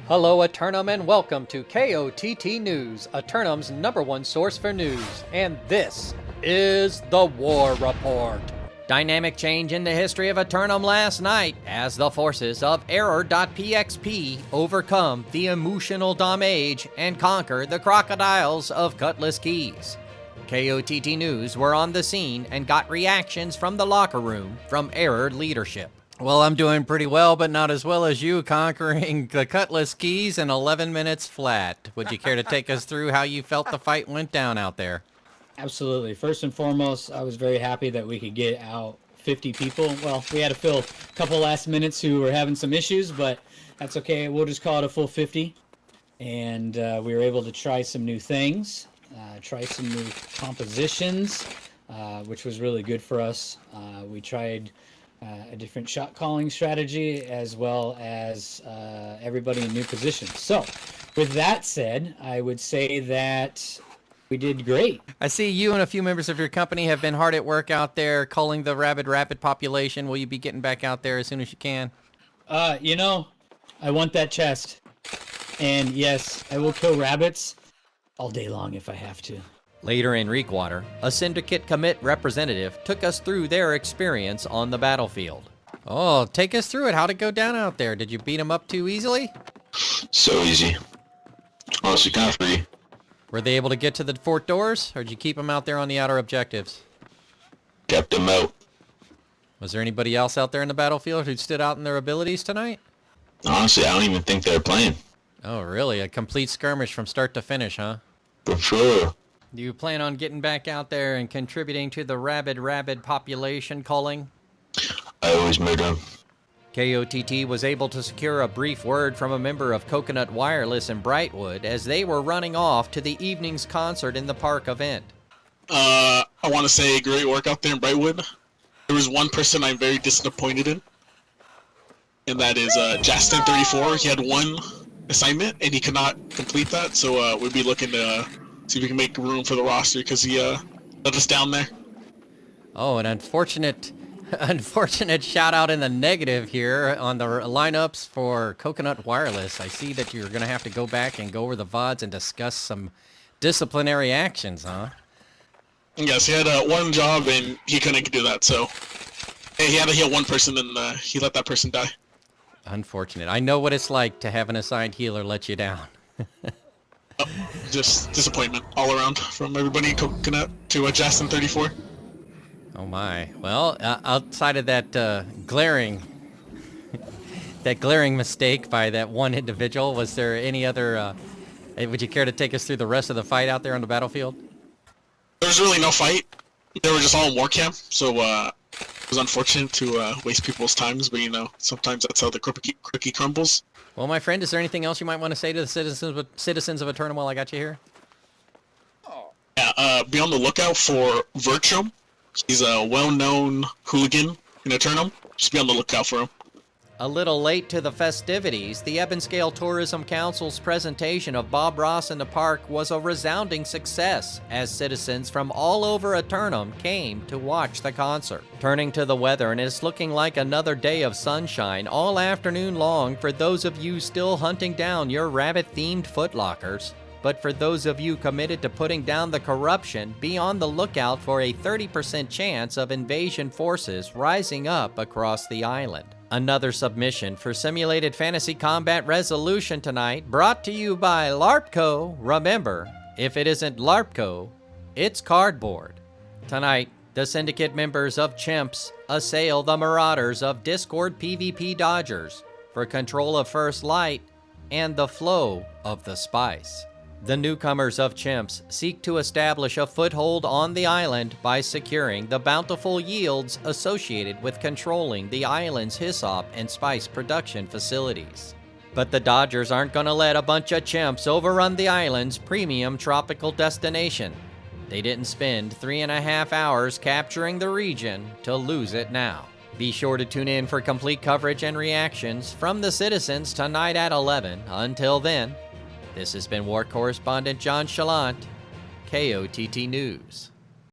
Hello, Eternum, and welcome to KOTT News, Eternum's #1 source for news. And this is the War Report. Dynamic change in the history of Eternum last night as the forces of Error.pxp overcome the emotional damage and conquer the crocodiles of Cutlass Keys. KOTT News were on the scene and got reactions from the locker room from Error leadership. Well, I'm doing pretty well, but not as well as you, conquering the Cutlass Keys in 11 minutes flat. Would you care to take us through how you felt the fight went down out there? Absolutely. First and foremost, I was very happy that we could get out 50 people. Well, we had to fill a couple last minutes who were having some issues, but that's okay. We'll just call it a full 50. And we were able to try some new things, try some new compositions, which was really good for us. We tried a different shot calling strategy, as well as everybody in new positions. So with that said, I would say that we did great. I see you and a few members of your company have been hard at work out there culling the rabid population. Will you be getting back out there as soon as you can? I want that chest. And yes, I will kill rabbits all day long if I have to. Later in Reekwater, a Syndicate Commit representative took us through their experience on the battlefield. Oh, take us through it. How'd it go down out there? Did you beat them up too easily? So easy. Honestly, kind of free. Were they able to get to the fort doors, or did you keep them out there on the outer objectives? Kept them out. Was there anybody else out there in the battlefield who stood out in their abilities tonight? Honestly, I don't even think they're playing. Oh, really? A complete skirmish from start to finish, huh? For sure. Do you plan on getting back out there and contributing to the rabid population culling? I always murder them. KOTT was able to secure a brief word from a member of Coconut Wireless in Brightwood as they were running off to the evening's concert in the park event. I want to say great work out there in Brightwood. There was one person I'm very disappointed in, and that is Justin34. He had one assignment, and he could not complete that, so we'll be looking to see if we can make room for the roster, because he let us down there. Oh, an unfortunate shout out in the negative here on the lineups for Coconut Wireless. I see that you're going to have to go back and go over the VODs and discuss some disciplinary actions, huh? Yes, he had one job and he couldn't do that, so he had to heal one person and he let that person die. Unfortunate. I know what it's like to have an assigned healer let you down. Just disappointment all around from everybody in Coconut to Justin34. Oh my. Well, outside of that glaring mistake by that one individual, was there any other, would you care to take us through the rest of the fight out there on the battlefield? There was really no fight. They were just all in war camp, so it was unfortunate to waste people's times, but sometimes that's how the cookie crumbles. Well, my friend, is there anything else you might want to say to the citizens of Eternum while I got you here? Yeah, be on the lookout for Virtrum. He's a well-known hooligan in Eternum. Just be on the lookout for him. A little late to the festivities, the Ebonscale Tourism Council's presentation of Bob Ross in the park was a resounding success as citizens from all over Eternum came to watch the concert. Turning to the weather, and it's looking like another day of sunshine all afternoon long for those of you still hunting down your rabbit-themed footlockers. But for those of you committed to putting down the corruption, be on the lookout for a 30% chance of invasion forces rising up across the island. Another submission for Simulated Fantasy Combat Resolution tonight, brought to you by LARPco. Remember, if it isn't LARPco, it's cardboard. Tonight, the Syndicate members of Chimps assail the Marauders of Discord PvP Dodgers for control of First Light and the flow of the spice. The newcomers of Chimps seek to establish a foothold on the island by securing the bountiful yields associated with controlling the island's hyssop and spice production facilities. But the Dodgers aren't going to let a bunch of chimps overrun the island's premium tropical destination. They didn't spend 3.5 hours capturing the region to lose it now. Be sure to tune in for complete coverage and reactions from the citizens tonight at 11. Until then, this has been War Correspondent JChalant, KOTT News.